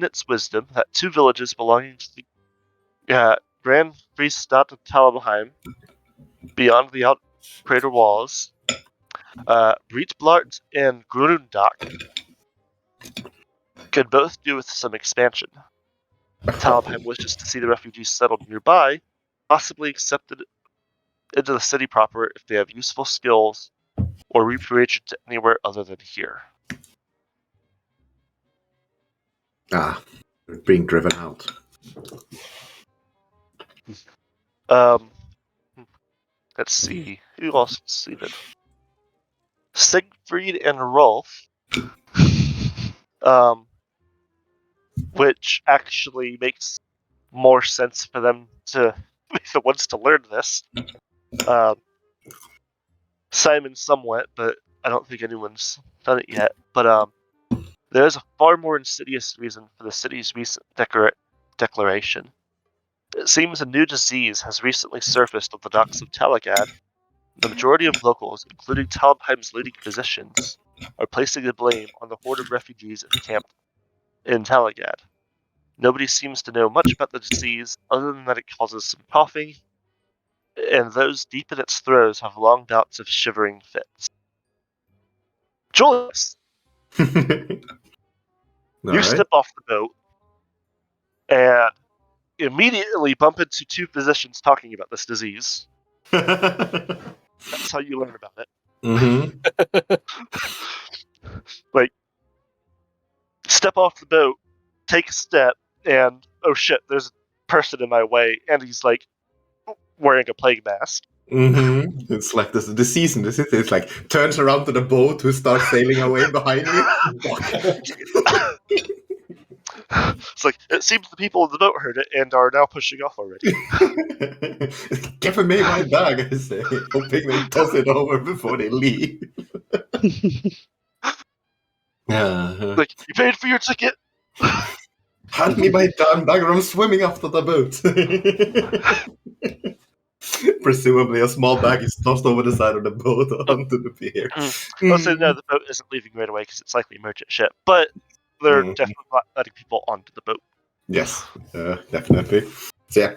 its wisdom that 2 villages belonging to the Grand Freistaat of Talabheim, beyond the out-crater walls, Breitblart and Grunendak, could both do with some expansion. Talabheim wishes to see the refugees settled nearby, possibly accepted into the city proper if they have useful skills, or repatriated to anywhere other than here. They're being driven out. Let's see. Who else succeeded? Siegfried and Rolf. Which actually makes more sense for them to be the ones to learn this. Simon somewhat, but I don't think anyone's done it yet. But there is a far more insidious reason for the city's recent declaration. It seems a new disease has recently surfaced on the docks of Taalagad. The majority of locals, including Talabheim's leading physicians, are placing the blame on the horde of refugees encamped in Taalagad. Nobody seems to know much about the disease, other than that it causes some coughing, and those deep in its throes have long bouts of shivering fits. Julius! You step off the boat, and immediately bump into 2 physicians talking about this disease. That's how you learn about it. Mm-hmm. Step off the boat, take a step, and oh shit, there's a person in my way, and he's wearing a plague mask. Mm-hmm. It's like this, the disease in the city. It's like turns around to the boat who starts sailing away behind me. It's it seems the people in the boat heard it and are now pushing off already. Give me my bag, I say, hoping they toss it over before they leave. You paid for your ticket. Hand me my damn bag or I'm swimming after the boat. Presumably a small bag is tossed over the side of the boat onto the pier. Also, no, the boat isn't leaving right away because it's likely a merchant ship, but they're definitely not letting people onto the boat. Yes, definitely. So, yeah.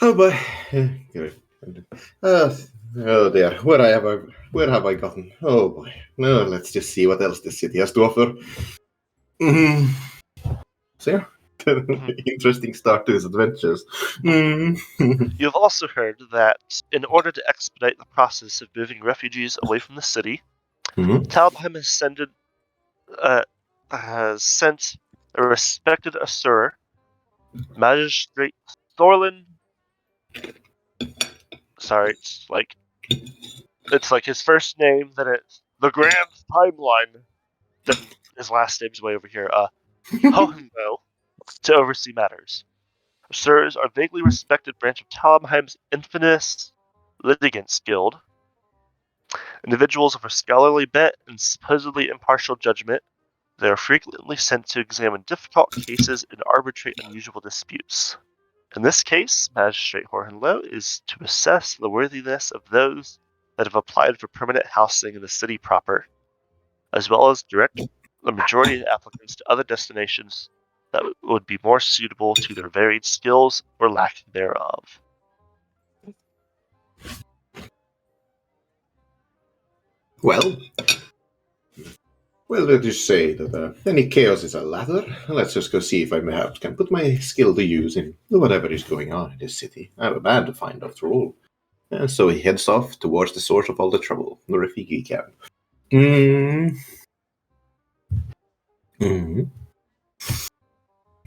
Oh boy. Oh dear, where have I gotten? Oh boy. No, let's just see what else this city has to offer. So yeah, interesting start to his adventures. You've also heard that in order to expedite the process of moving refugees away from the city, Talabheim has sent a respected Asur, Magistrate Thorlin. Sorry, it's like his first name, then it's the Grand Timeline, then his last name's way over here. Hohenlo, to oversee matters. Asurs are a vaguely respected branch of Talabheim's infamous Litigants Guild. Individuals of a scholarly bent and supposedly impartial judgment, they are frequently sent to examine difficult cases and arbitrate unusual disputes. In this case, Magistrate Hohenlo is to assess the worthiness of those that have applied for permanent housing in the city proper, as well as direct the majority of applicants to other destinations that would be more suitable to their varied skills or lack thereof. Well, let's just say that any chaos is a ladder. Let's just go see if I perhaps can put my skill to use in whatever is going on in this city. I have a man to find after all. And so he heads off towards the source of all the trouble, the refugee camp.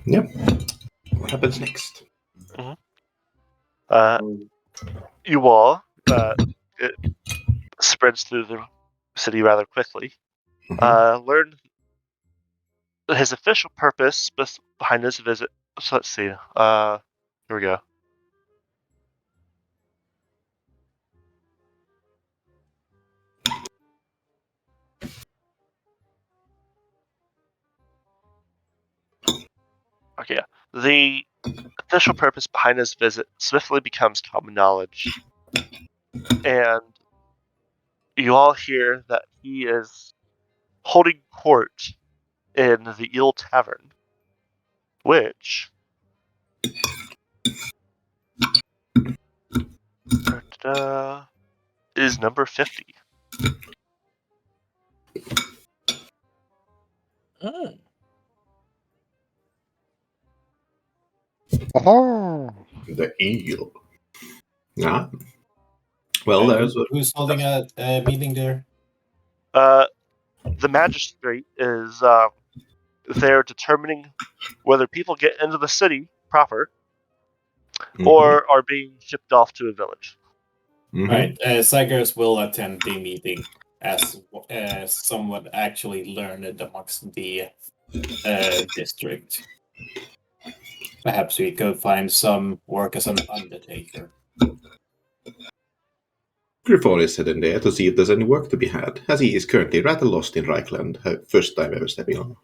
Yep. What happens next? You all, it spreads through the city rather quickly, learn his official purpose behind this visit. So let's see. Here we go. Okay, yeah. The official purpose behind his visit swiftly becomes common knowledge, and you all hear that he is holding court in the Eel Tavern. which is number 50. Oh. The eel. Yeah. Well, there's who's holding a meeting there? The magistrate is there determining whether people get into the city proper or are being shipped off to a village. Right, Cygars will attend the meeting as someone actually learned amongst the district. Perhaps we could find some work as an undertaker. Griffon is heading there to see if there's any work to be had, as he is currently rather lost in Reichland, first time ever stepping on.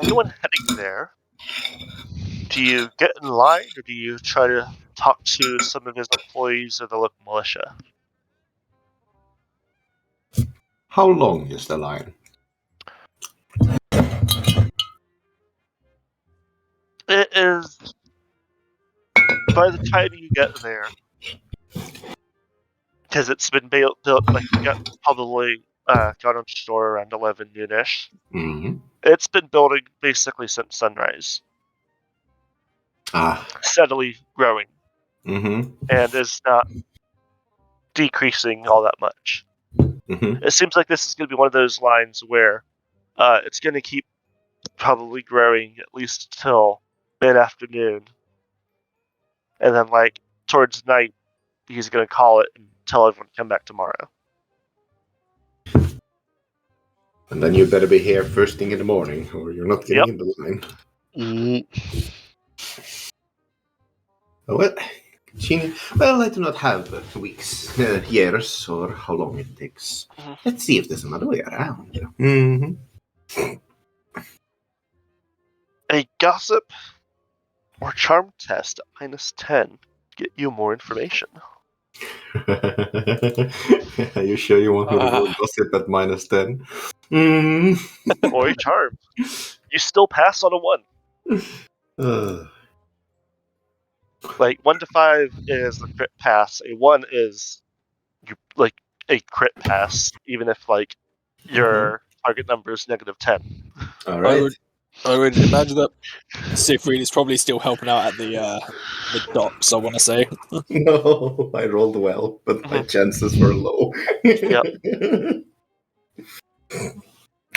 Anyone heading there? Do you get in line, or do you try to talk to some of his employees or the local militia? How long is the line? It is, by the time you get there, because it's been built like you got probably got on store around 11 noon-ish. It's been building basically since sunrise. Steadily growing. And is not decreasing all that much. It seems like this is going to be one of those lines where it's going to keep probably growing at least till mid-afternoon. And then, like, towards night, he's going to call it and tell everyone to come back tomorrow. And then you better be here first thing in the morning, or you're not getting in the line. Well, I do not have weeks, years, or how long it takes. Let's see if there's another way around. A gossip or charm test at -10 get you more information. Are you sure you want me to roll gossip at -10? Or a charm. You still pass on a 1. Like 1 to 5 is the crit pass. A 1 is like a crit pass, even if like your target number is -10. All right. I would imagine that Siegfried is probably still helping out at the docks, I want to say. No, I rolled well, but my chances were low.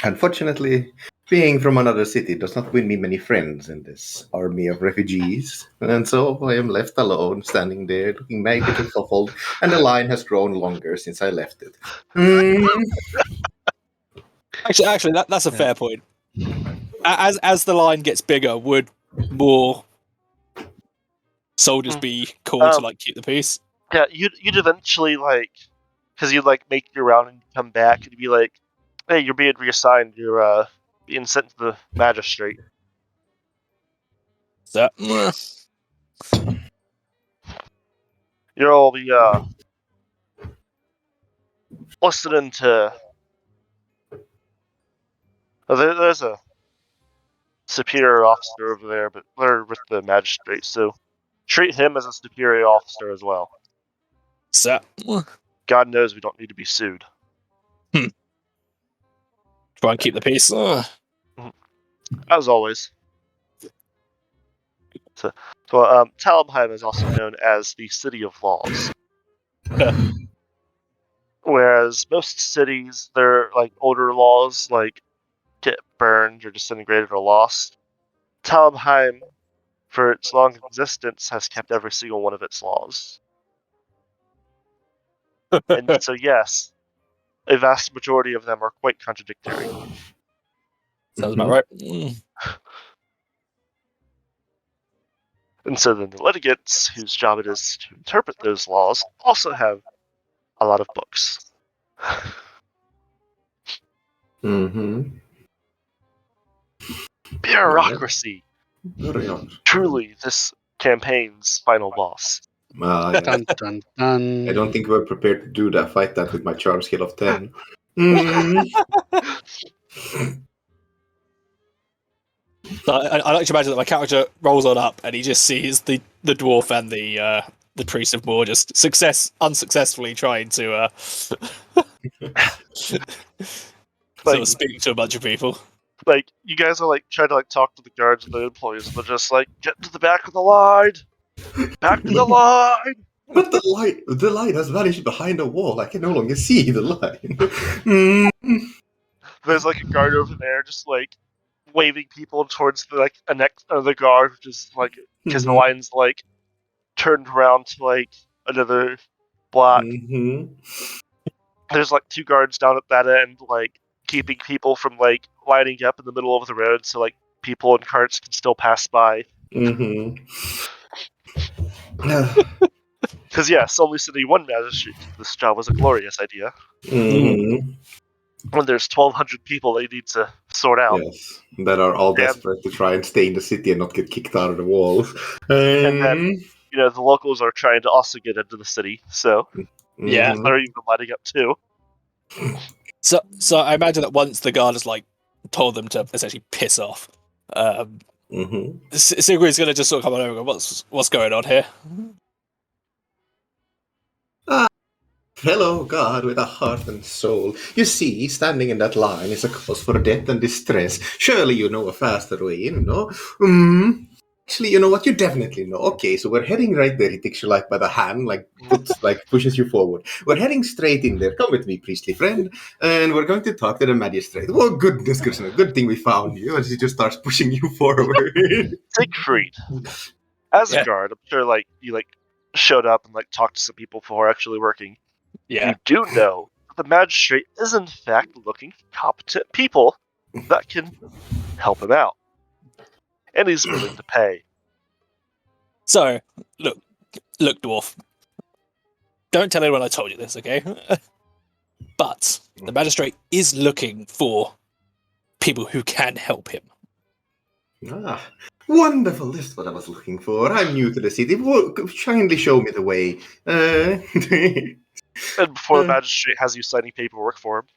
Unfortunately, being from another city does not win me many friends in this army of refugees. And so I am left alone, standing there, looking maybe befuddled, and the line has grown longer since I left it. Actually, that's a fair point. As the line gets bigger, would more soldiers be called to like keep the peace? Yeah, you'd eventually like, because you'd like make your round and come back, and you'd be like, "Hey, you're being reassigned. You're being sent to the magistrate." You're all the listening to. There's a superior officer over there, but they're with the magistrate, so treat him as a superior officer as well. God knows we don't need to be sued. Try and keep the peace. As always. So Talabheim is also known as the City of Laws. Whereas most cities, their like older laws like get burned or disintegrated or lost. Talabheim, for its long existence, has kept every single one of its laws. And so yes, a vast majority of them are quite contradictory. Sounds about right. And so then the litigants, whose job it is to interpret those laws, also have a lot of books. Bureaucracy. Truly this campaign's final boss. Yeah. Dun dun dun. I don't think we're prepared to do that. Fight that with my charm skill of 10. Mm. So I like to imagine that my character rolls on up and he just sees the dwarf and the priest of Moor just unsuccessfully trying to sort of speak to a bunch of people. Like, you guys are like trying to like talk to the guards and the employees, and they're just like, get to the back of the line! Back to the line! But the light has vanished behind a wall. I can no longer see the line. There's like a guard over there just like waving people towards the like the guard, just like because the line's like turned around to like another block. There's like 2 guards down at that end, like keeping people from like lining up in the middle of the road, so like people and carts can still pass by. Because yes, only sending 1 magistrate to this job was a glorious idea. When there's 1,200 people they need to sort out. Yes, that are all desperate to try and stay in the city and not get kicked out of the walls. And then, the locals are trying to also get into the city, so yeah, they're even lighting up too. So I imagine that once the guard has like told them to essentially piss off, Sigrid's going to just sort of come on over and go, what's going on here? Hello, God with a heart and soul. You see, standing in that line is a cause for death and distress. Surely you know a faster way in, no? Actually, you know what? You definitely know. Okay, so we're heading right there. He takes you like by the hand, pushes you forward. We're heading straight in there. Come with me, priestly friend, and we're going to talk to the magistrate. Oh, goodness, Krishna, good thing we found you. And she just starts pushing you forward. Siegfried, as a guard, I'm sure like you like showed up and like talked to some people before actually working. Yeah. You do know that the magistrate is in fact looking for competent people that can help him out. And he's willing to pay. So, look, dwarf. Don't tell anyone I told you this, okay? But the magistrate is looking for people who can help him. Wonderful. This is what I was looking for. I'm new to the city. Kindly show me the way. And before the magistrate has you signing paperwork for him.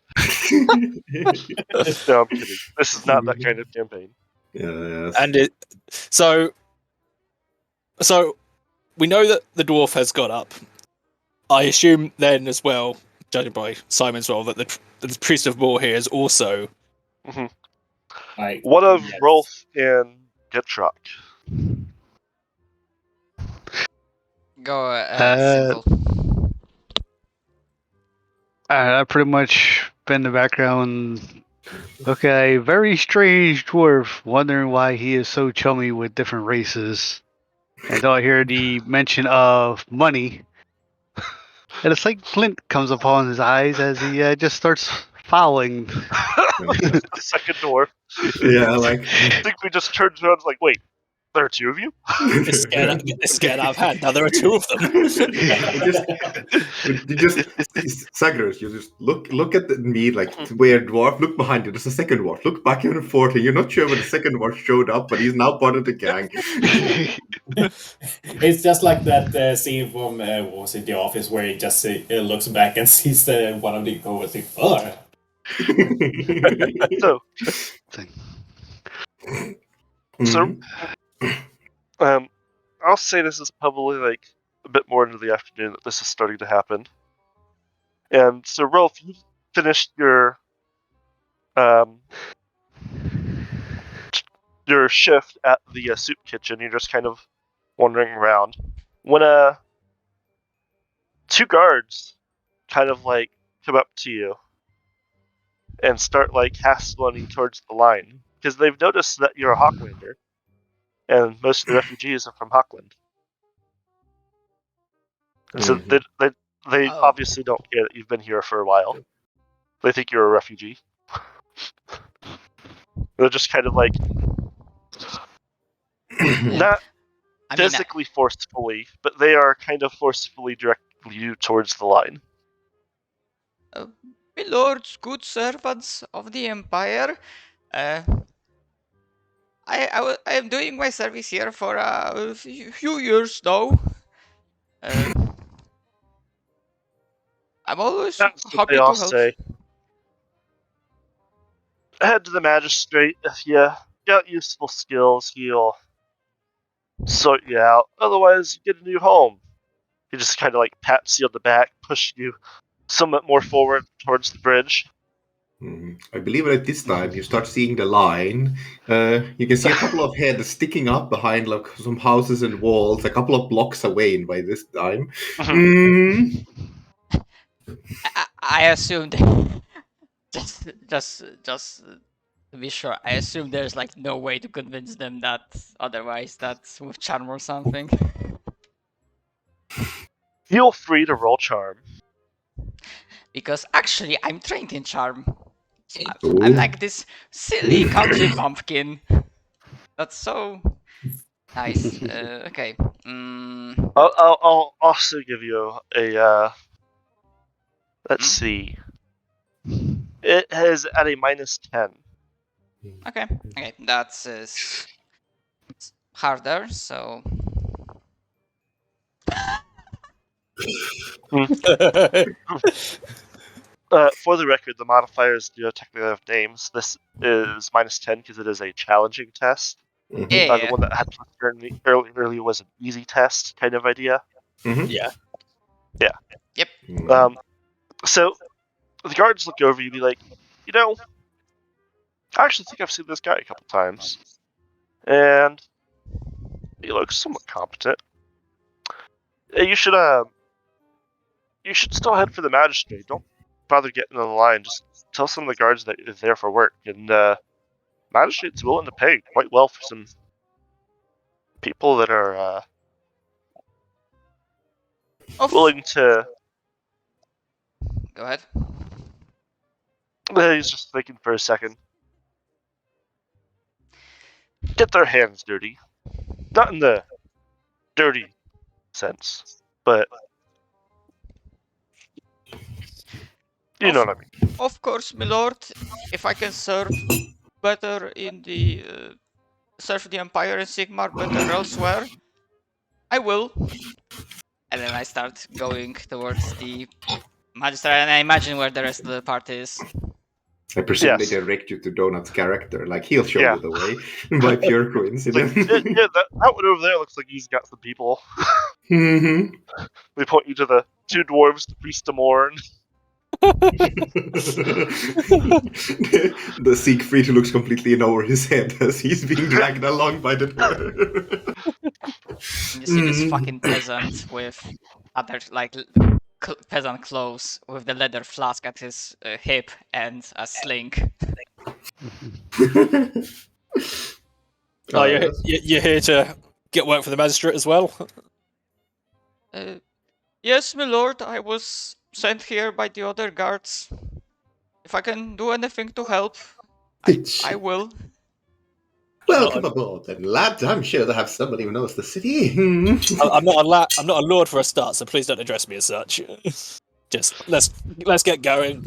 No, I'm kidding. This is not that kind of campaign. Yes. And so we know that the dwarf has got up. I assume then as well, judging by Simon's role, that the priest of Moor here is also. One of Rolf and Getrock. Go, Simple. I pretty much been in the background. Look at a very strange dwarf, wondering why he is so chummy with different races. And I hear the mention of money, and it's like glint comes upon his eyes as he just starts fouling. The second dwarf. Yeah, like. I think we just turned around and was like, wait, there are 2 of you? It's scared out of hand. Now there are 2 of them. Sagros, you just look at me like where dwarf, look behind you, there's a second dwarf, look back even forth, and you're not sure when the second dwarf showed up, but he's now part of the gang. It's just like that scene from was it The Office where he just looks back and sees one of the goers like, oh. So, I'll say this is probably like a bit more into the afternoon that this is starting to happen. And so, Rolf, you finished your shift at the soup kitchen. You're just kind of wandering around when 2 guards kind of like come up to you and start like hassling towards the line because they've noticed that you're a Hawklander, and most of the refugees are from Hawkland. So they obviously don't care that you've been here for a while. They think you're a refugee. They're just kind of like not physically forcefully, but they are kind of forcefully directing you towards the line. My lords, good servants of the Empire, I am doing my service here for a few years now. I'm always That's what happy they to all help. say. Head to the magistrate. If you got useful skills, he'll sort you out. Otherwise, you get a new home. He just kind of like pats you on the back, pushing you somewhat more forward towards the bridge. I believe at this time you start seeing the line. You can see a couple of heads sticking up behind like some houses and walls, a couple of blocks away by this time. I assumed just to be sure. I assume there's like no way to convince them that otherwise that's with charm or something. Feel free to roll charm. Because actually, I'm trained in charm. Ooh. I'm like this silly country bumpkin. That's so nice. Okay. I'll also give you a. Let's see. It has at a -10. Okay. Okay. That's harder. So For the record, the modifiers do technically have names. This is -10 because it is a challenging test. yeah. The one that had earlier was an easy test kind of idea. Yeah. Yep. So the guards look over you and be like, you know, I actually think I've seen this guy a couple times. And he looks somewhat competent. You should still head for the magistrate. Don't bother getting on the line. Just tell some of the guards that you're there for work. And magistrate's willing to pay quite well for some people that are willing to. Go ahead. He's just thinking for a second. Get their hands dirty. Not in the dirty sense, but you know what I mean. Of course, my lord. If I can serve better in the serve the Empire and Sigmar better elsewhere, I will. And then I start going towards the magistrate, and I imagine where the rest of the party is. I presume Yes. they direct you to Donut's character, like he'll show Yeah. you the way by pure Like, coincidence. yeah, that one over there looks like he's got some people. Mhm. We point you to the two dwarves, the priest of Morn. The Siegfried who looks completely in over his head as he's being dragged along by the door. And you see this fucking peasant with other like peasant clothes with the leather flask at his hip and a sling. Oh, you're here to get work for the magistrate as well? Yes, my lord, I was sent here by the other guards. If I can do anything to help, I will. Welcome aboard, then, lad. I'm sure they have somebody who knows the city. I'm not a lord for a start, so please don't address me as such. Just let's get going.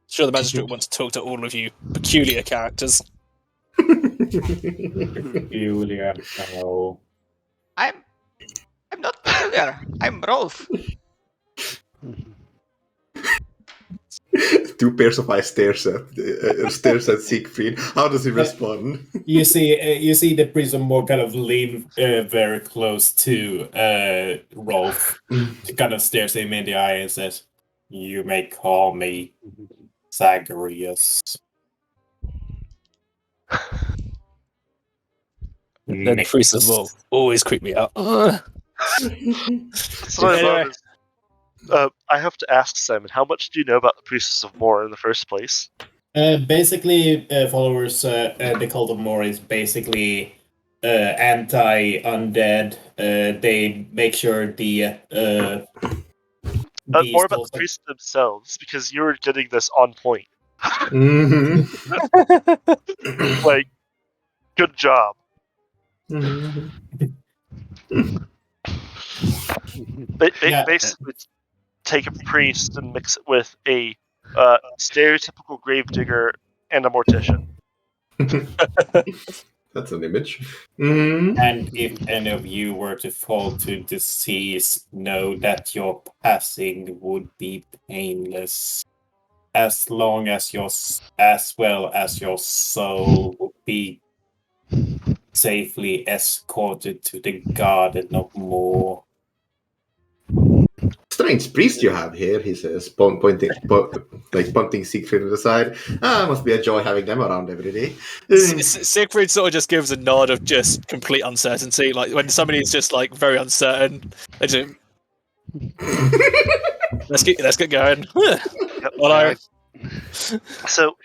Sure, the magistrate wants to talk to all of you peculiar characters. Julia, no. I'm not peculiar. I'm Rolf. Two pairs of eyes stares at Siegfried. How does he respond? You see the prison more kind of lean very close to Rolf. He kind of stares him in the eye and says, "You may call me Zagreus." Then the priest of war always creep me out. So I love is, I have to ask Simon, how much do you know about the Priestess of More in the first place? Basically, followers, the Cult of More is basically anti-undead. They make sure the More about the priests themselves, because you're getting this on point. Mhm. Like, good job. They basically take a priest and mix it with a stereotypical gravedigger and a mortician. That's an image. Mm. And if any of you were to fall to disease, know that your passing would be painless, as long as as well as your soul would be safely escorted to the Garden of Moor. Strange priest you have here, he says, pointing Siegfried to the side. Must be a joy having them around every day. Siegfried sort of just gives a nod of just complete uncertainty. Like when somebody is just like very uncertain, they just let's get going. Yep. Well, So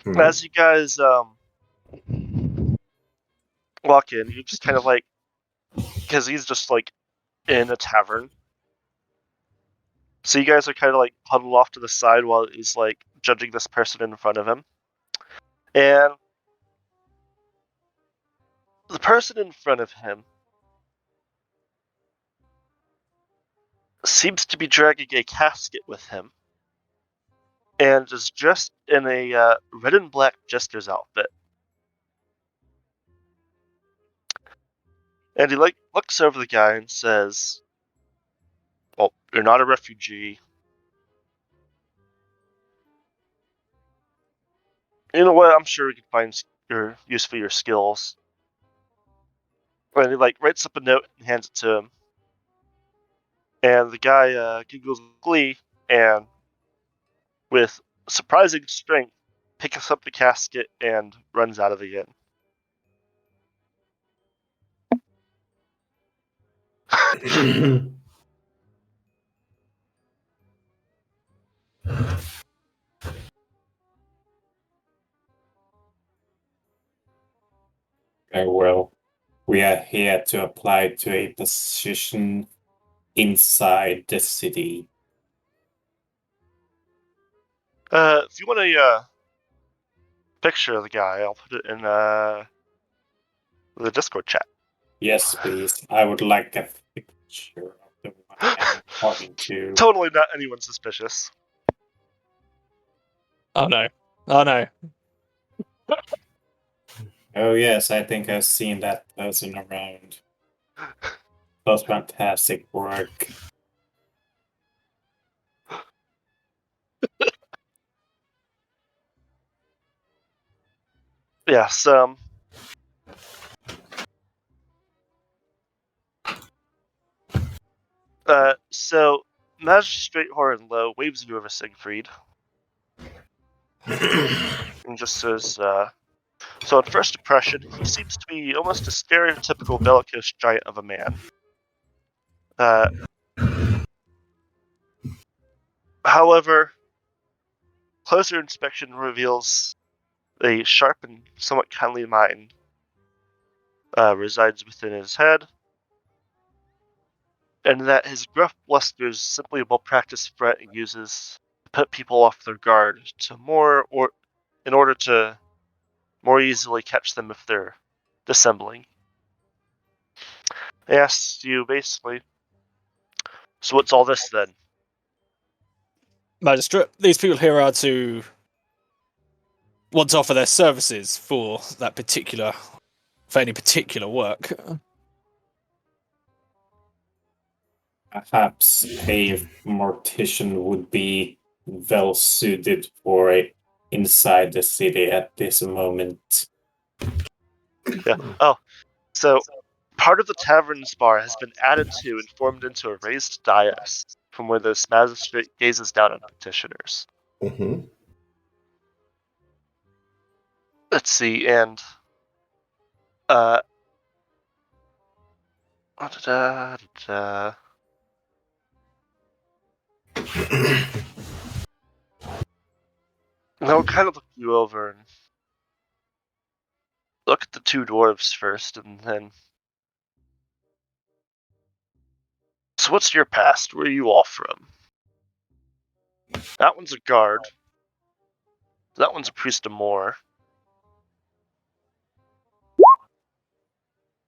Hmm. as you guys walk in, you just kind of like, because he's just like in a tavern. So you guys are kind of like huddled off to the side while he's like judging this person in front of him. And the person in front of him seems to be dragging a casket with him and is dressed in a red and black jester's outfit. And he like looks over the guy and says, "Well, you're not a refugee. You know what? I'm sure we can find your use for your skills." And he like writes up a note and hands it to him. And the guy giggles with glee and, with surprising strength, picks up the casket and runs out of the inn. Very well. We are here to apply to a position inside the city. If you want a picture of the guy, I'll put it in the Discord chat. Yes, please. I would like a picture of the one I'm talking to. Totally not anyone suspicious. oh no, oh no. Oh yes, I think I've seen that person around. Does fantastic work. Yes. So Magistrate Horenlow waves you over Siegfried and just says, "So at first impression, he seems to be almost a stereotypical bellicose giant of a man. However, closer inspection reveals a sharp and somewhat kindly mind resides within his head, and that his gruff bluster is simply a well-practiced threat he uses to put people off their guard in order to more easily catch them if they're dissembling." He asks you basically, "So what's all this then?" Magistrate, these people here are to want to offer their services for any particular work. Perhaps a mortician would be well suited for it inside the city at this moment. Yeah. Oh, so part of the tavern's bar has been added to and formed into a raised dais from where this magistrate gazes down on petitioners. Mm-hmm. Let's see, and they'll kind of look you over and look at the two dwarves first, and then, "So what's your past? Where are you all from?" "That one's a guard. That one's a priest of Moor."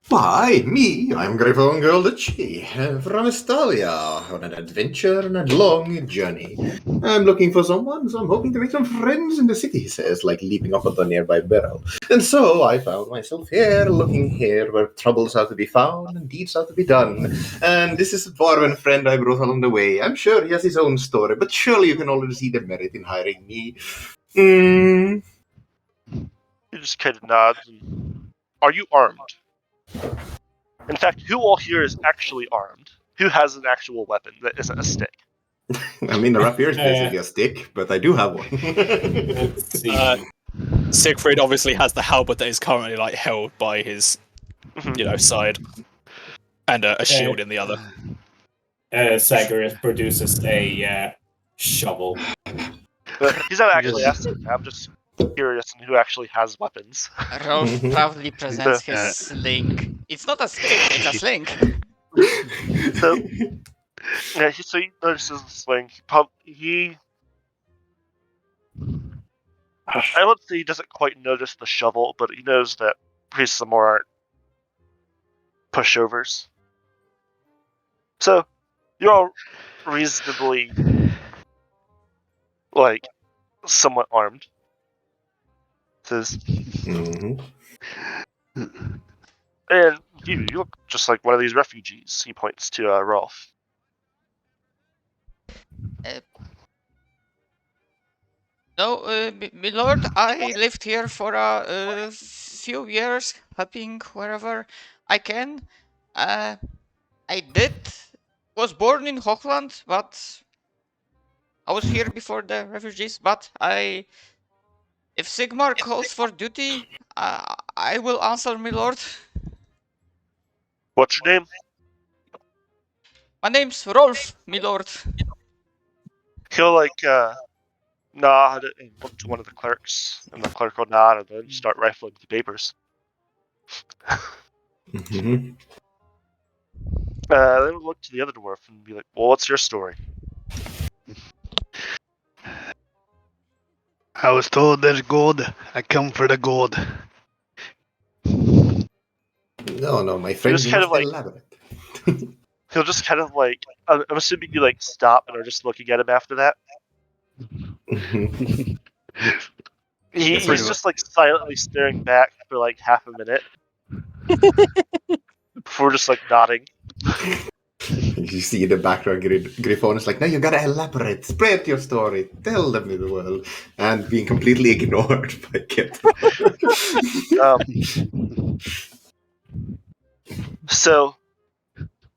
Why, me, I'm Griffon Goldici, from Estalia, on an adventure and a long journey. I'm looking for someone, so I'm hoping to make some friends in the city, he says, like leaping off of a nearby barrel. And so I found myself here, looking here, where troubles are to be found and deeds are to be done. And this is a dwarven friend I brought along the way. I'm sure he has his own story, but surely you can already see the merit in hiring me. He just kind of nods. And, are you armed? In fact, who all here is actually armed? Who has an actual weapon that isn't a stick? I mean, the rapier is basically a stick, but I do have one. Let's see. Siegfried obviously has the halberd that is currently like held by his, side, and a shield in the other. Zagreus produces a shovel. But he's not actually asking. I'm just curious on who actually has weapons. Rolf proudly presents his sling. It's not a stick, it's a sling. So, yeah, so he notices the sling. I would say he doesn't quite notice the shovel, but he knows that priests some more aren't pushovers. So, you're all reasonably, somewhat armed. Says, and you look just like one of these refugees. He points to Rolf. No, my lord, I lived here for a few years, helping wherever I can. I was born in Hochland, but I was here before the refugees. But if Sigmar calls for duty, I will answer, my lord. What's your name? My name's Rolf, my lord. He'll nod and look to one of the clerks, and the clerk will nod and then start rifling the papers. Then we'll look to the other dwarf and be like, well, what's your story? I was told there's gold. I come for the gold. No, my friend, just kind of elaborate. He'll just kind of I'm assuming you stop and are just looking at him after that. He's just silently staring back for half a minute before just nodding. You see in the background, Griffon is like, no, you gotta elaborate, spread your story, tell them in the world, and being completely ignored by Captain. So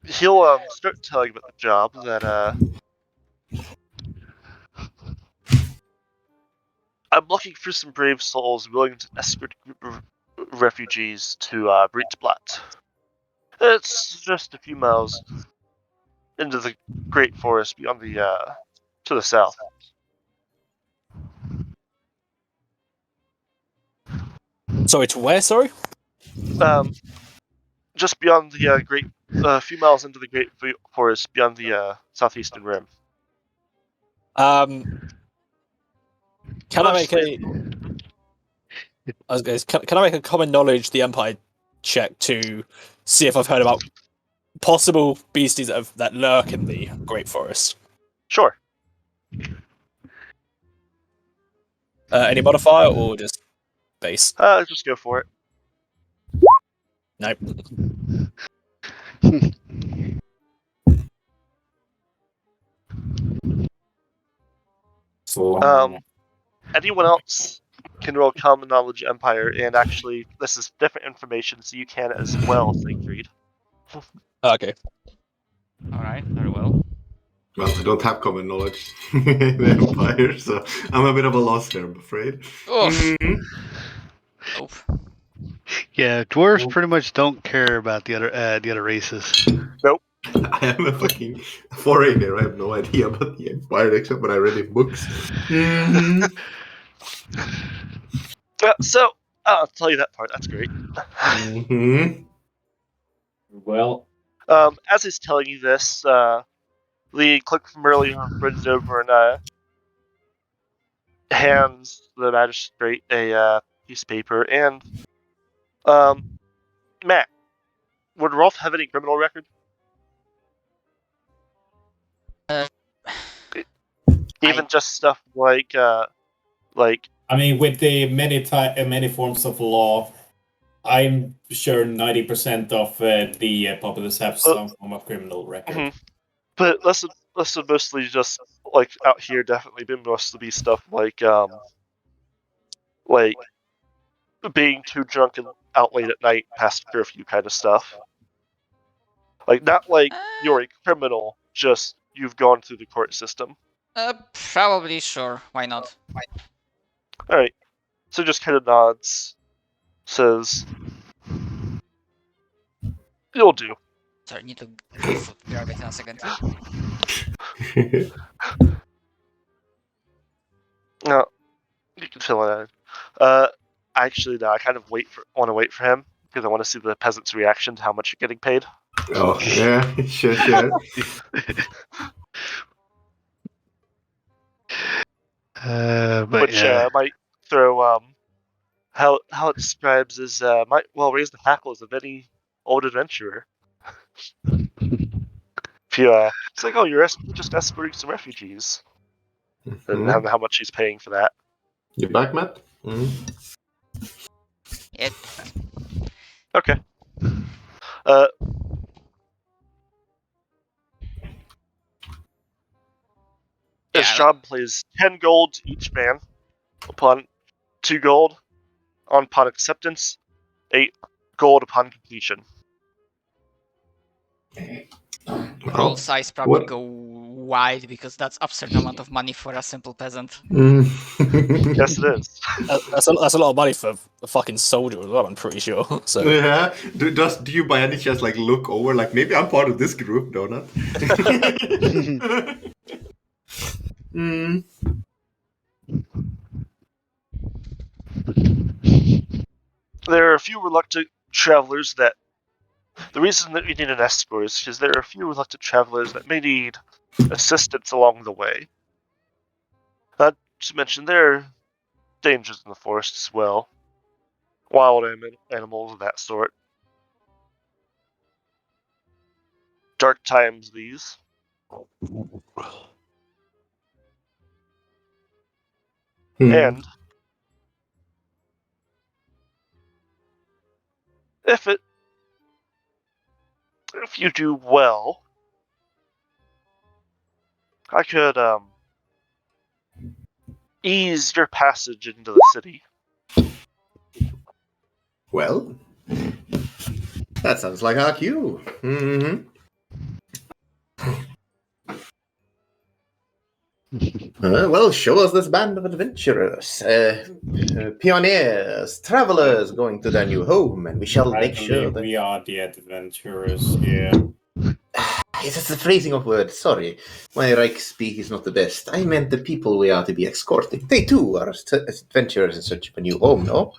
he'll start telling about the job that I'm looking for some brave souls willing to escort a group of refugees to Breitblatt. It's just a few miles into the Great Forest beyond to the south. Sorry, to where? Sorry. Just beyond the a few miles into the Great Forest beyond the southeastern rim. Can I make can I make a common knowledge the Empire check to see if I've heard about possible beasties that lurk in the Great Forest? Sure. Any modifier or just base? Just go for it. Nope. So, anyone else can roll common knowledge Empire, and actually, this is different information, so you can as well, Siegfried. Okay. Alright, very well. Well, I don't have common knowledge in the Empire, so I'm a bit of a loss here, I'm afraid. Oof. Nope. Yeah, dwarves pretty much don't care about the other races. Nope. I am a fucking foreigner. I have no idea about the Empire except what I read in books. So, I'll tell you that part. That's great. well, as he's telling you this, the clerk from earlier runs over and hands the magistrate a piece of paper. And, Matt, would Rolf have any criminal record? Even just stuff like I mean, with the many forms of law, I'm sure 90% of the populace have some form of criminal record. mhm. But this would mostly just like out here definitely been mostly be stuff like being too drunk and out late at night past curfew kind of stuff. Like not like you're a criminal, just you've gone through the court system. Probably, sure. Why not? Alright. So just kind of nods, says, "You'll do." Sorry, I need to grab it in a second. No, you can fill it in. Actually, no, I kind of want to wait for him because I want to see the peasant's reaction to how much you're getting paid. Oh, yeah, sure. But Which yeah. might throw how it describes as might raise the hackles of any old adventurer. If you it's like, oh, you're just escorting some refugees, and how much he's paying for that. You back, Matt? Mm. It. Okay. His job plays 10 gold to each man upon 2 gold upon acceptance, 8 gold upon completion. Roll size probably what? go wide because that's absurd amount of money for a simple peasant. Yes, it is. That's a lot of money for a fucking soldier as well, I'm pretty sure. So Yeah. Do you by any chance like look over like maybe I'm part of this group, Donut? There are a few reluctant travelers that. The reason that we need an escort is because there are a few reluctant travelers that may need assistance along the way. Not to mention there are dangers in the forest as well. Wild animals of that sort. Dark times these. And if you do well, I could ease your passage into the city. Well, that sounds like our cue. Well, show us this band of adventurers, pioneers, travelers going to their new home, and we shall make sure that we are the adventurers here. It is the phrasing of words. Sorry, my Reich speak is not the best. I meant the people we are to be escorting. They too are adventurers in search of a new home. No.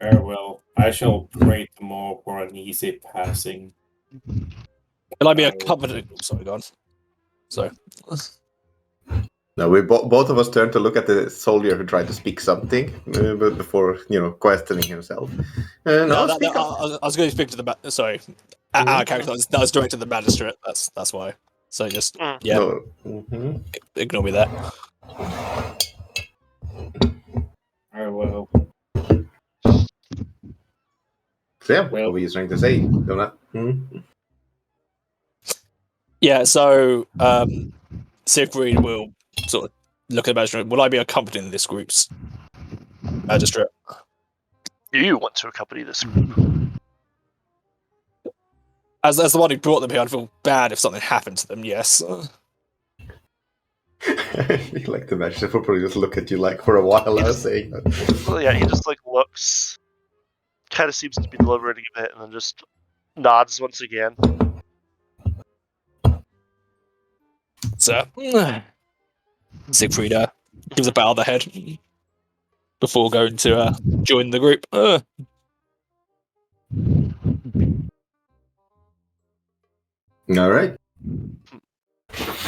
Very well. I shall pray tomorrow for an easy passing. Will I be accompanied? Sorry, go on. Sorry. No, we both of us turned to look at the soldier who tried to speak something, but before questioning himself. I was going to speak to the sorry, our character that was directed to the magistrate. That's why. So just ignore me there. Very well. So yeah, what were you trying to say, Donut? Yeah, so Siegfried will sort of look at the magistrate. Will I be accompanying this group's magistrate? You want to accompany this group? As the one who brought them here, I'd feel bad if something happened to them. Yes. I feel like the magistrate will probably just look at you like for a while. I was saying that. Well, yeah, he just looks, kind of seems to be deliberating a bit, and then just nods once again. So Siegfried gives a bow of the head before going to join the group. All right.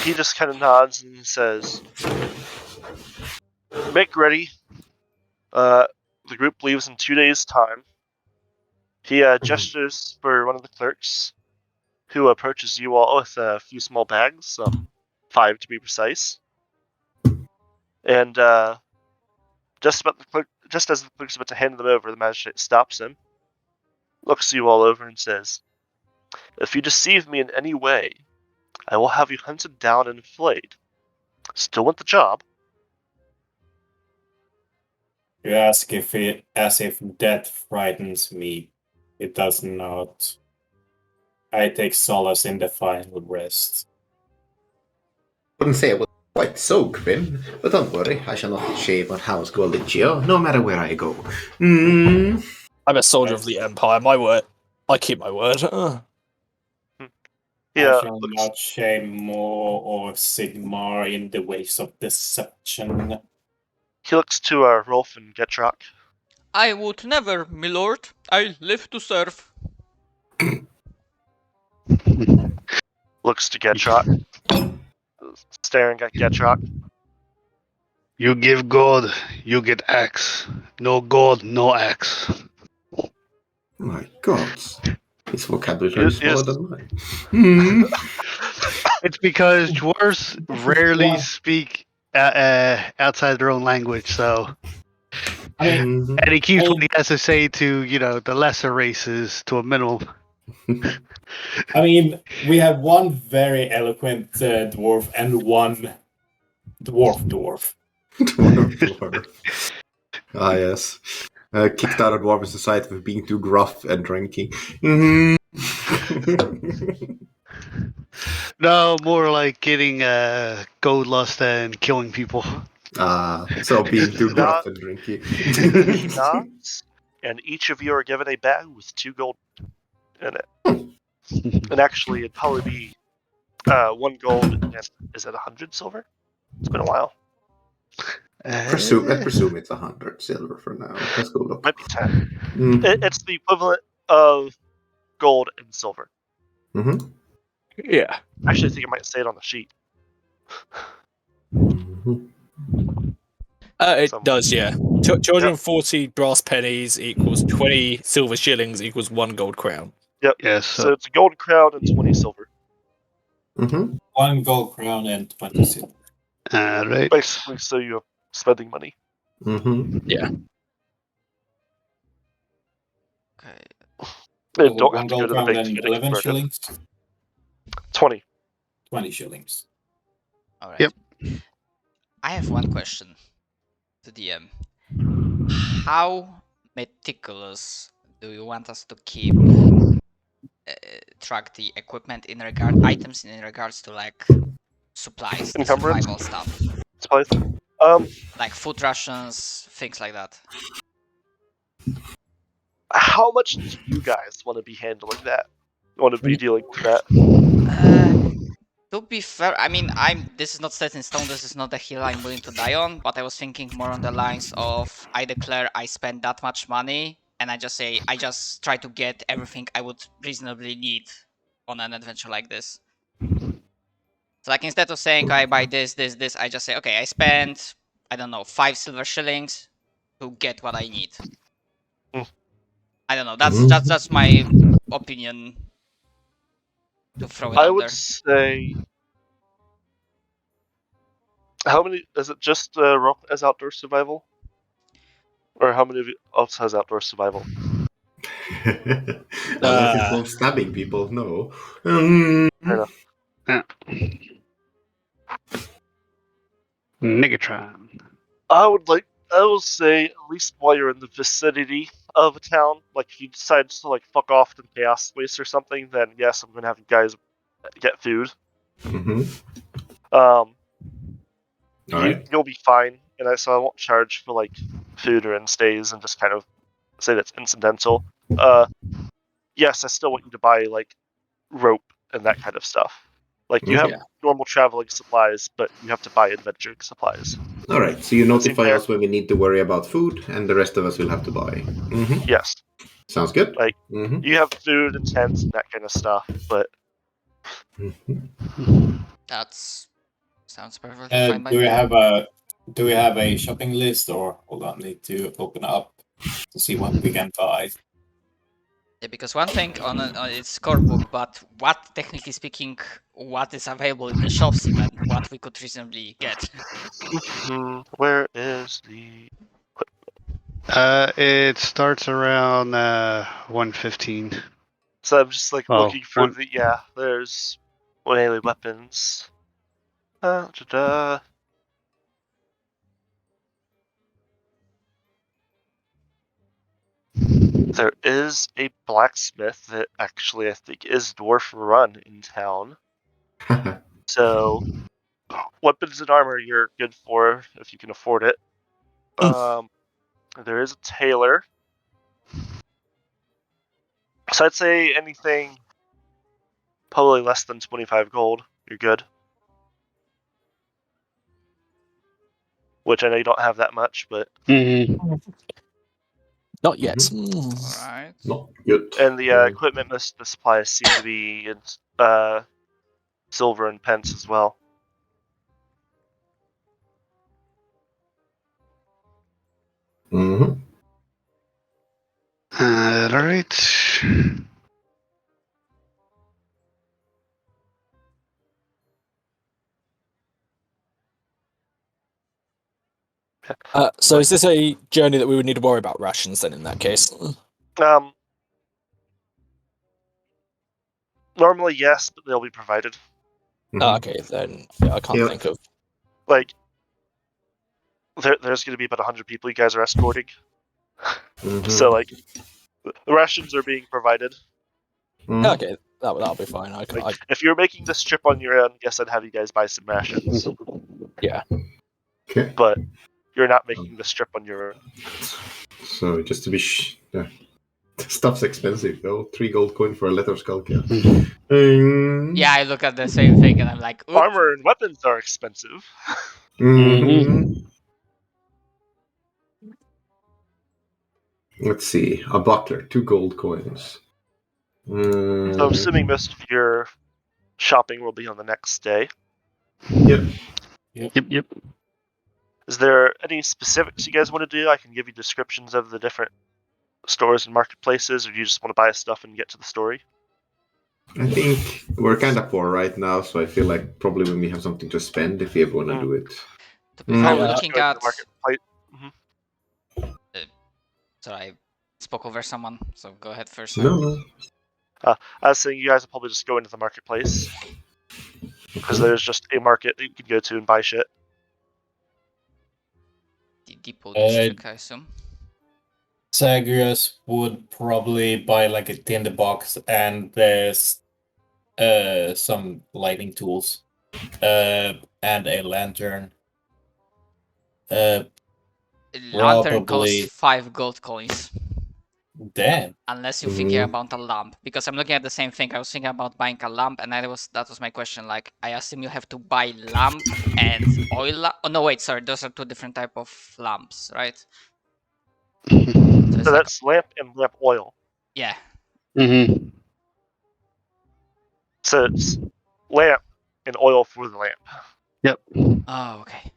He just kind of nods and says, "Make ready. The group leaves in 2 days' time. He gestures for one of the clerks, who approaches you all with a few small bags, 5 to be precise. And just as the clerk's about to hand them over, the magistrate stops him, looks you all over, and says, "If you deceive me in any way, I will have you hunted down and flayed. Still want the job?" You ask as if death frightens me. It does not. I take solace in the final rest. Wouldn't say it was quite so grim, but don't worry, I shall not shave on house Goldigio, no matter where I go. I'm a soldier of the Empire. My word. I keep my word. Yeah, I shall not shame more or Sigmar in the ways of deception. he looks to Rolf and Getrock. I would never, milord. I live to serve. Looks to Getrock, staring at Getrock. You give gold, you get axe. No gold, no axe. My God. His vocabulary is smaller than mine. It's because dwarves rarely speak outside their own language, so. I mean, And he keeps what he has to say to, the lesser races to a minimum. I mean, we have one very eloquent dwarf and one dwarf. Dwarf. Ah, yes. Kicked out of Dwarven society for being too gruff and drinking. No, more like getting gold lust and killing people. So being too gruff and He drinking. nods, and each of you are given a bag with 2 gold in it. And actually, it'd probably be 1 gold and is it 100 silver? It's been a while. Let's presume it's 100 silver for now. Let's go look. Might be 10. It's the equivalent of gold and silver. Mm-hmm. Yeah. Actually, I think it might say it on the sheet. It Somewhere. does, yeah. 240 brass pennies equals 20 silver shillings equals 1 gold crown. Yep. Yes. So it's a gold crown and 20 silver. Mm-hmm. 1 gold crown and 20 silver. All right. Basically, so you're spending money. Mm-hmm. Yeah. Okay. They So don't 1 have to go gold to the crown bank to and get it 11 converted. shillings? 20. 20 shillings. All right. Yep. I have one question to DM. How meticulous do you want us to keep track the equipment items in regards to like supplies, the Encumbrance? survival stuff, Supplies. like food rations, things like that? How much do you guys want to be handling that? Want to be dealing with that? To be fair, I mean, this is not set in stone. This is not a hill I'm willing to die on. But I was thinking more on the lines of I declare I spend that much money, and I just say I just try to get everything I would reasonably need on an adventure like this. So like instead of saying I buy this, I just say okay, I spend I don't know 5 silver shillings to get what I need. I don't know. That's my opinion. To throw it I out would there. say. How many is it? Just Rock as outdoor survival, or how many of you else has outdoor survival? Unless it's from stabbing people, no. Fair enough. Negatron. I will say at least while you're in the vicinity of a town, like if you decide to like fuck off to the chaos space or something, then yes, I'm gonna have you guys get food. Mm-hmm. Alright. You'll be fine, and so I won't charge for like food or in stays, and just kind of say that's incidental. Yes, I still want you to buy like rope and that kind of stuff. Like you have normal traveling supplies, but you have to buy adventuring supplies. Alright, so you notify us when we need to worry about food, and the rest of us will have to buy. Mm-hmm. Yes. Sounds good. Like you have food and tents and that kind of stuff, but That's sounds perfectly fine by me. Do we have a shopping list, or hold on, need to open up to see what we can buy? Yeah, because one thing on its core book, but what, technically speaking, what is available in the shops even, what we could reasonably get. Where is the... It starts around 115. So I'm just like Oh, looking for one- the... Yeah, there's melee weapons. Da-da. There is a blacksmith that actually I think is dwarf run in town. So weapons and armor you're good for if you can afford it. There is a tailor. So I'd say anything probably less than 25 gold, you're good. Which I know you don't have that much, but... Not yet. Alright. Not good. And the equipment, the supplies seem to be in silver and pence as well. Mm-hmm. All right. So is this a journey that we would need to worry about rations then in that case? Normally, yes, but they'll be provided. Oh, okay, then yeah, I can't Yeah. think of. Like, there's going to be about 100 people you guys are escorting. Mhm. So, like, the rations are being provided. Mhm. Okay, that'll be fine. Like, if you're making this trip on your own, yes, I'd have you guys buy some rations. Yeah. Okay. But you're not making this trip on your own. So just to be stuff's expensive though. 3 gold coin for a leather skull cap. Yeah, I look at the same thing and I'm like, oops. Armor and weapons are expensive. Mhm. Let's see. A buckler, 2 gold coins. So I'm assuming most of your shopping will be on the next day. Yep. Yep. Is there any specifics you guys want to do? I can give you descriptions of the different stores and marketplaces, or do you just want to buy stuff and get to the story? I think we're kind of poor right now, so I feel like probably when we have something to spend, if we ever want to do it. To be fair, Probably just looking go to at... the marketplace. Sorry, I spoke over someone, so go ahead first. No. I was saying you guys will probably just go into the marketplace, because there's just a market that you can go to and buy shit. The depot district, I assume. Zagreus would probably buy like a tinderbox and there's some lighting tools and a lantern. Lantern Probably- costs 5 gold coins. Damn. Unless you're thinking about a lamp. Because I'm looking at the same thing. I was thinking about buying a lamp, and that was my question. Like, I assume you have to buy lamp and oil lamp. Oh, no, wait, sorry. Those are 2 different type of lamps, right? So it's So like, that's lamp and lamp oil. yeah. Mm-hmm. So it's lamp and oil for the lamp. Yep. Oh, okay.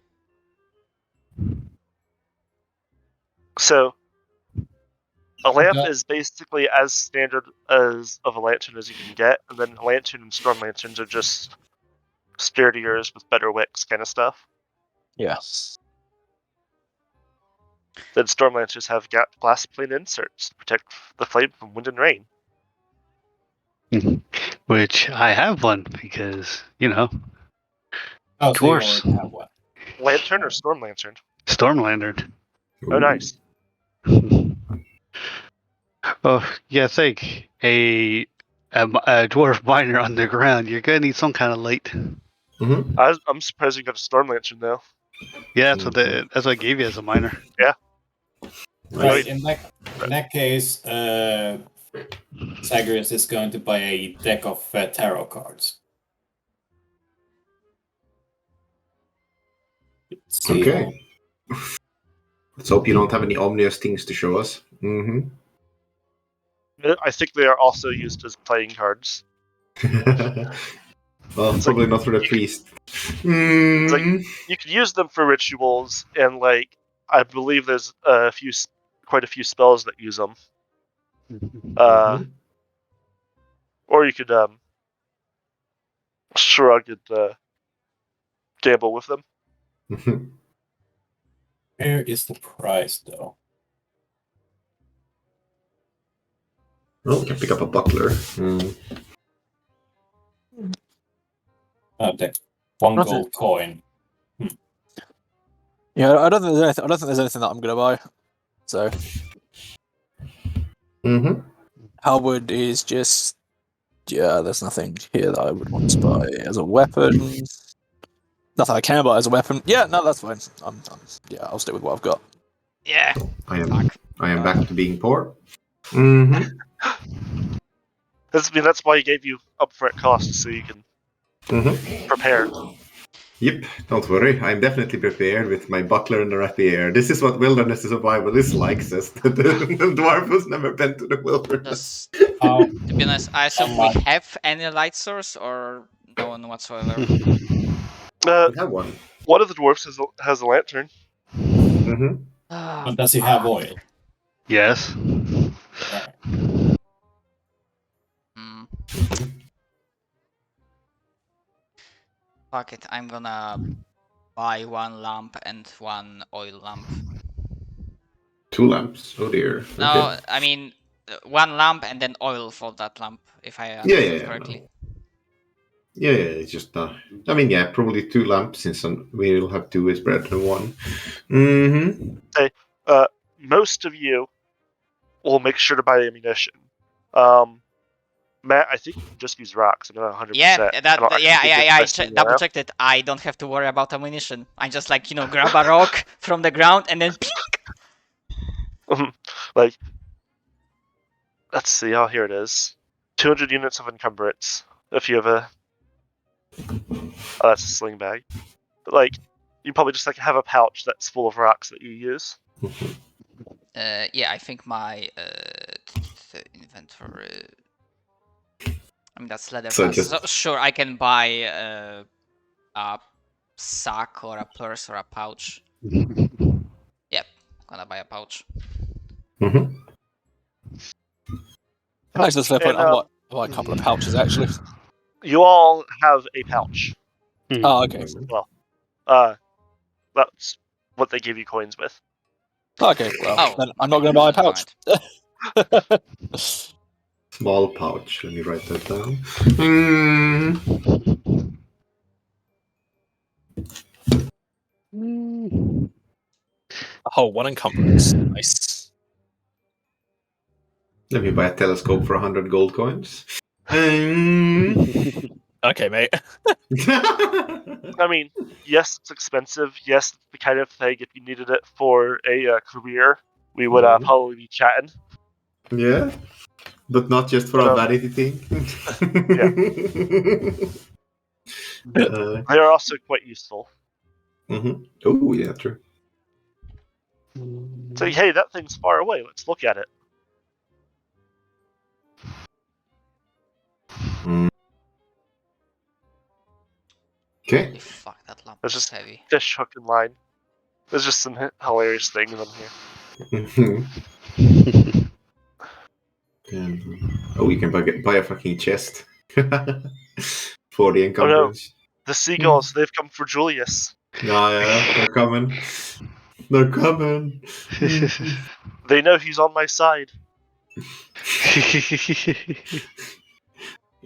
So a lamp Yeah. is basically as standard as of a lantern as you can get, and then lantern and storm lanterns are just sturdier with better wicks kind of stuff. Yeah. Then storm lanterns have glass plane inserts to protect the flame from wind and rain. Which I have one because, Oh, so you Dwarfs. already have one. Lantern or storm lantern? Storm Lantern. Oh, nice. Oh, yeah, think a dwarf miner underground. You're gonna need some kind of light. Mm-hmm. I'm surprised you got a storm lantern though. Yeah, that's what I gave you as a miner. Right, in that case, Zagreus is going to buy a deck of tarot cards. Let's see. Okay. Let's hope you don't have any ominous things to show us. Mm-hmm. I think they are also used as playing cards. Well, It's probably like- not for the you priest. You could use them for rituals, and like I believe there's quite a few spells that use them. Or you could shrug and gamble with them. Where is the prize, though? Oh, we can pick up a buckler. Okay. One Nothing. gold coin. Yeah, I don't think there's anything that I'm gonna buy. So Howard is just there's nothing here that I would want to buy as a weapon. Nothing I can buy as a weapon. Yeah, no, that's fine. I'll stick with what I've got. Yeah. I am back to being poor. That's why he gave you upfront costs, so you can prepare. Yep, don't worry. I'm definitely prepared with my buckler and the rapier. This is what wilderness survival is like, says the dwarf who's never been to the wilderness. To be honest, I assume we have any light source or no one whatsoever. We have one. One of the dwarfs has a lantern. But does he have oil? Yes. Fuck it, I'm gonna buy one lamp and one oil lamp. 2 lamps. Oh dear. No, Okay. I mean one lamp and then oil for that lamp, if I Yeah, correctly. Yeah, it's just probably 2 lamps since we'll have 2 is better than 1. Most of you will make sure to buy ammunition. Matt, I think you can just use rocks. I'm not 100%. I double checked it. I don't have to worry about ammunition. I just grab a rock from the ground and then like, let's see. Oh, here it is. 200 units of encumbrance. If you have a, that's a sling bag. But you probably just have a pouch that's full of rocks that you use. I think my inventory. I mean that's leather. So sure, I can buy a sack or a purse or a pouch. Yep, gonna buy a pouch. Actually, that's a fair point. I bought a couple of pouches actually. You all have a pouch. Oh, okay. Well, that's what they give you coins with. Okay, well, then I'm not going to buy a pouch. Small pouch. Let me write that down. Oh, 1 encumbrance. Nice. Let me buy a telescope for 100 gold coins. Okay, mate. I mean, yes, it's expensive. Yes, it's the kind of thing, if you needed it for a career, we would probably be chatting. Yeah, but not just for a vanity thing. They are also quite useful. Oh, yeah, true. So, hey, that thing's far away. Let's look at it. Okay. Holy fuck, that lamp There's is just heavy. fish hook and line. There's just some hilarious things on here. We can buy a fucking chest for the encumbrance. The seagulls, they've come for Julius. Yeah, they're coming. They're coming. They know he's on my side.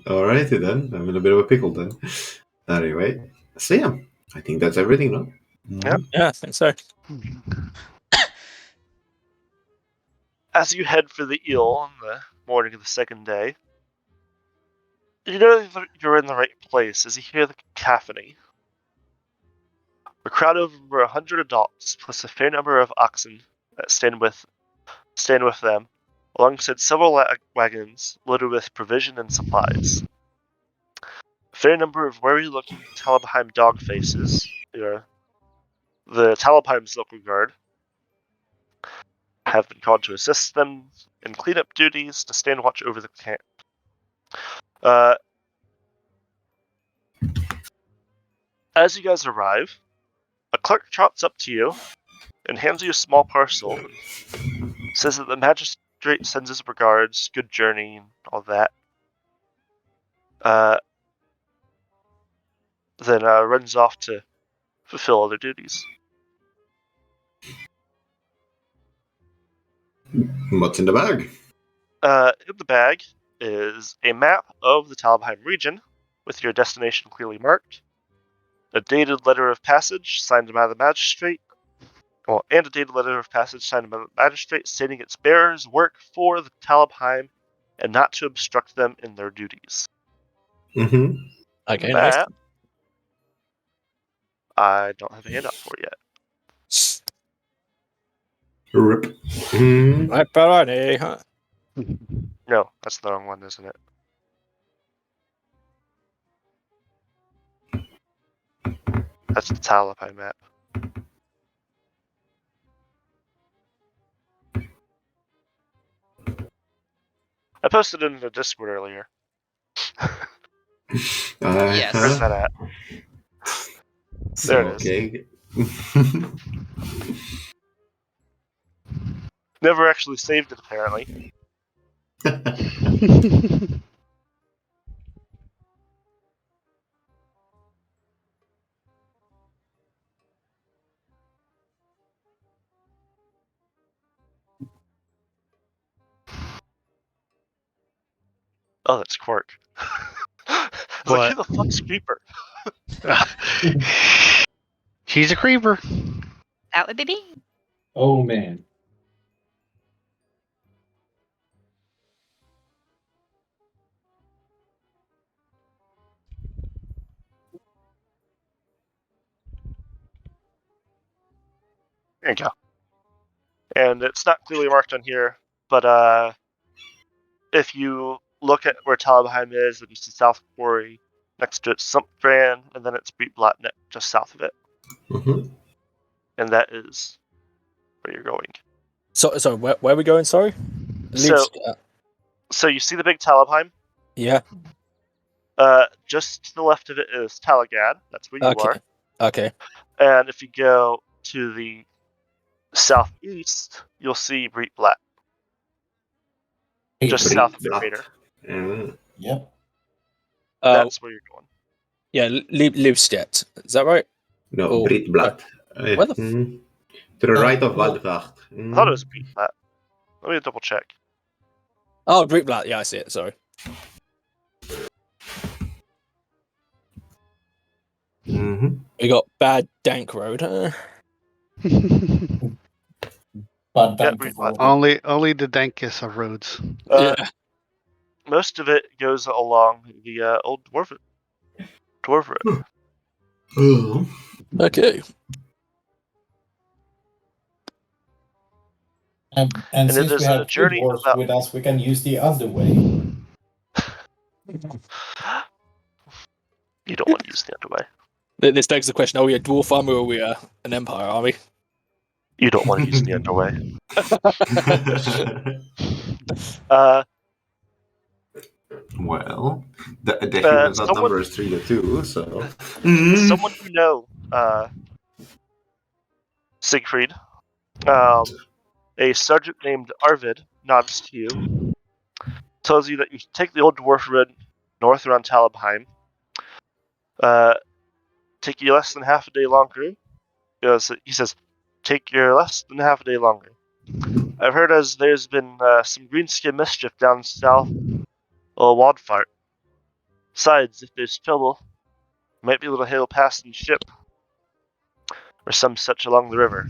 Alrighty then. I'm in a bit of a pickle then. Anyway, so yeah, I think that's everything, no? Yeah, I think so. As you head for the eel on the morning of the second day, you know that you're in the right place as you hear the cacophony. A crowd of over 100 adults, plus a fair number of oxen that stand with them, alongside several wagons loaded with provision and supplies. A fair number of wary-looking Talabheim dog faces, the Talabheim's local guard, have been called to assist them in cleanup duties to stand watch over the camp. As you guys arrive, a clerk trots up to you and hands you a small parcel. Says that the magistrate sends his regards, good journey, and all that. Then runs off to fulfill other duties. What's in the bag? In the bag is a map of the Talabheim region with your destination clearly marked, a dated letter of passage signed by the magistrate, and a dated letter of passage signed by the magistrate stating its bearers work for the Talabheim and not to obstruct them in their duties. Mm-hmm. Okay, nice. That I don't have a handout for yet. Rip. Mm. Right, Barani, huh? No, that's the wrong one, isn't it? That's the Talabheim map. I posted it in the Discord earlier. Yes. Where's that at? There it is. Okay. Never actually saved it, apparently. Oh, that's Quark. I was like, who the fuck's Creeper? She's a creeper. That would be me. Oh man. There you go. And it's not clearly marked on here, but if you look at where Talabheim is, then you see South Quarry, next to it Sumpfran, and then it's Breitblatt just south of it. Mm-hmm. And that is where you're going. So where are we going? Sorry. So you see the big Talabheim? Yeah. Just to the left of it is Taalagad. That's where you Okay. are. Okay. And if you go to the southeast, you'll see Breitblatt, just south of the crater. Mm. Yep. That's where you're going. Yeah, Livstedt. Is that right? No, Oh, Breitblatt. where the To the right of well, Waldvacht. I thought it was Breitblatt. Let me double check. Oh, Breitblatt. Yeah, I see it. Sorry. Mm-hmm. We got Bad Dank Road. Huh? But Yeah, bountiful. Only the dankest of roads. Yeah. Most of it goes along the old dwarf road. Oh. Okay. And And it since is we a have two journey dwarves about- with us, we can use the other way. You don't want to use the underway. This begs the question: are we a dwarf army or are we an empire army? You don't want to use the underway. Well, the humans someone- outnumber us 3-2, so. Someone you know, Siegfried, a sergeant named Arvid nods to you, tells you that you should take the old dwarf road north around Talabheim. Take you less than half a day longer. He says, take you less than half a day longer. I've heard as there's been some greenskin mischief down south of Waldfart. Besides, if there's trouble, might be able to hail past in ship or some such along the river.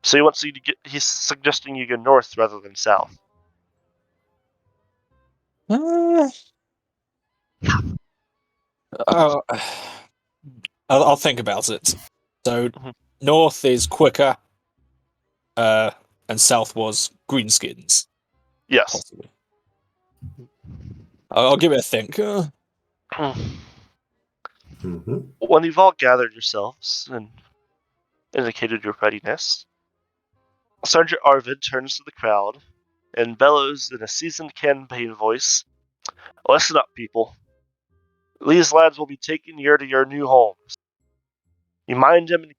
So he wants you to he's suggesting you go north rather than south. I'll think about it. So Mhm. north is quicker, and south was greenskins. Yes. Possibly. I'll give it a think. Mm-hmm. When you've all gathered yourselves and indicated your readiness, Sergeant Arvid turns to the crowd and bellows in a seasoned campaign voice, "Listen up, people. These lads will be taken here to your new homes. You mind them and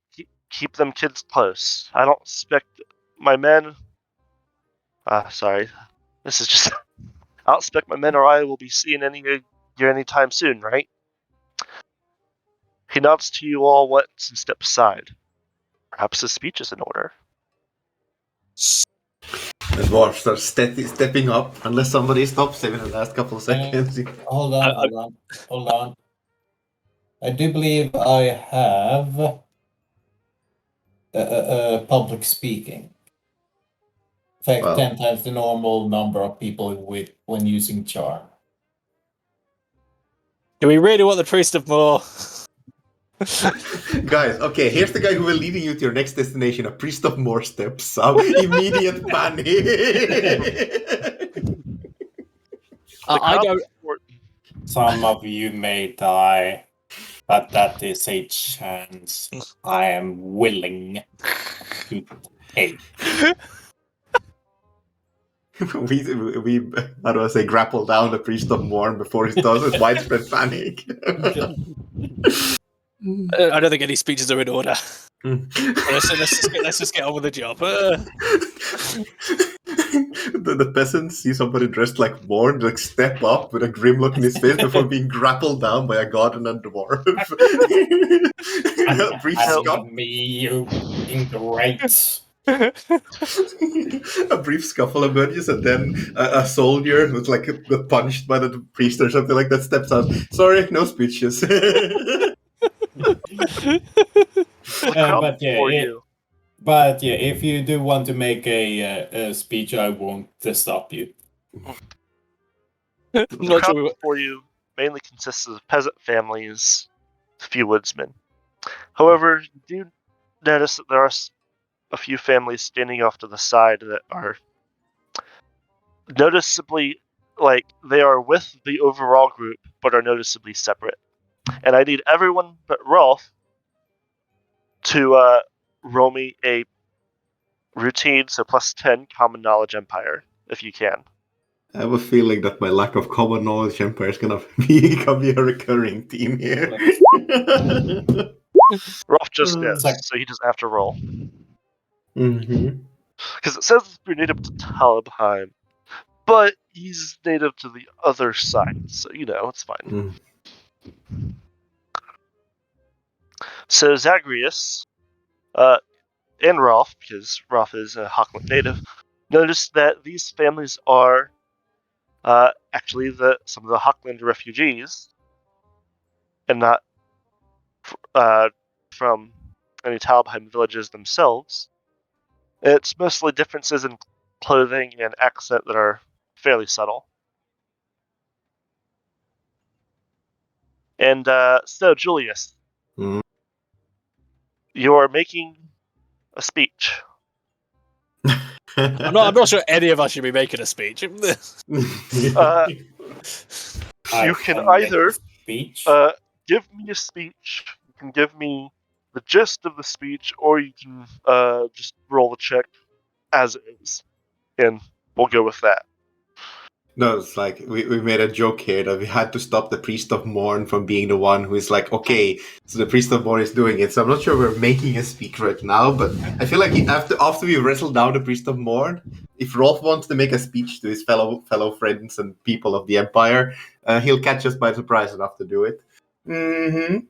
keep them kids close. I don't expect my men Sorry. This is just... I don't expect my men or I will be seeing you anytime soon, right? He nods to you all once and steps aside. Perhaps his speech is in order. The dwarf starts stepping up, unless somebody stops him in the last couple of seconds. Hold on. I do believe I have public speaking. In fact, Well. 10 times the normal number of people when using charm. Do we really want the priest of Moor? Guys, okay, here's the guy who will leading you to your next destination. A priest of more steps up. Immediate panic. I don't. Some of you may die, but that is a chance I am willing to take. we how do I say, grapple down the priest of Morn before he does his widespread panic. I don't think any speeches are in order. Let's just get on with the job. The peasants see somebody dressed like Morn, like step up with a grim look in his face before being grappled down by a garden and dwarf. A brief scuffle. Me, you ingrate. A brief scuffle emerges, and then a soldier who's like punched by the priest or something like that steps out. Sorry, no speeches. But yeah, if you do want to make a speech, I won't stop you. The crowd before you mainly consists of peasant families, a few woodsmen. However, you do notice that there are a few families standing off to the side that are noticeably, like, they are with the overall group, but are noticeably separate. And I need everyone but Rolf to roll me a routine, so plus 10 common knowledge empire, if you can. I have a feeling that my lack of common knowledge empire is gonna be a recurring theme here. Rolf just is, so he doesn't have to roll. Mm-hmm. Because it says you're native to Talabheim, but he's native to the other side, so it's fine. So Zagreus, and Rolf, because Rolf is a Hockland native, noticed that these families are actually some of the Hockland refugees, and not from any Talabheim villages themselves. It's mostly differences in clothing and accent that are fairly subtle. And so, Julius, you're making a speech. I'm not sure any of us should be making a speech. You can either give me a speech, you can give me the gist of the speech, or you can just roll the check as is, and we'll go with that. No, it's like we made a joke here that we had to stop the Priest of Morn from being the one who is like, okay, so the Priest of Morn is doing it. So I'm not sure we're making a speech right now, but I feel like after we wrestle down the Priest of Morn, if Rolf wants to make a speech to his fellow friends and people of the Empire, he'll catch us by surprise enough to do it. Mm-hmm.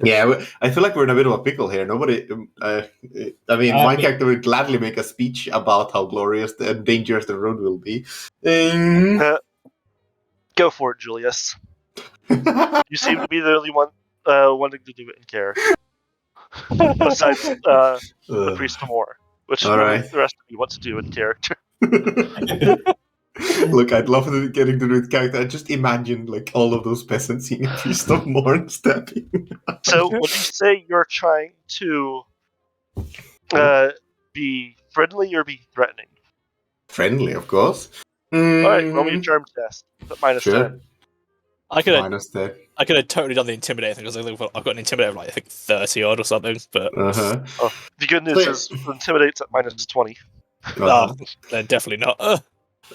Yeah, I feel like we're in a bit of a pickle here. Nobody, my character would gladly make a speech about how glorious and dangerous the road will be. Go for it, Julius. You seem to be the only one wanting to do it in character. Besides the Priest of War, which the rest of you want to do in character. Look, I'd love getting to do it character. I just imagine like all of those peasants seeing a Priest of Morn stepping. So, would you say you're trying to be friendly or be threatening? Friendly, of course. Alright, roll me a charm test. But minus 10. I could have totally done the intimidate thing because I've got an intimidate of I think 30 odd or something. But the good news is intimidate's at minus 20. Then definitely not.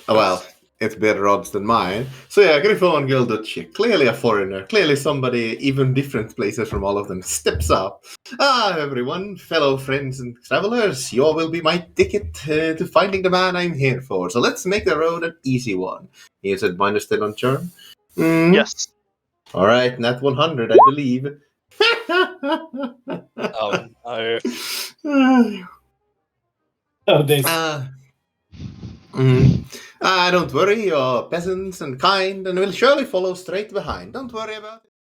Well, it's better odds than mine. So yeah, Griffon Gilducci, clearly a foreigner, clearly somebody even different places from all of them, steps up. Everyone, fellow friends and travelers, you all will be my ticket to finding the man I'm here for. So let's make the road an easy one. Is it minus still on charm? Yes. All right, nat 100, I believe. Oh no. Oh, this. Don't worry, you're peasants and kind, and will surely follow straight behind. Don't worry about it.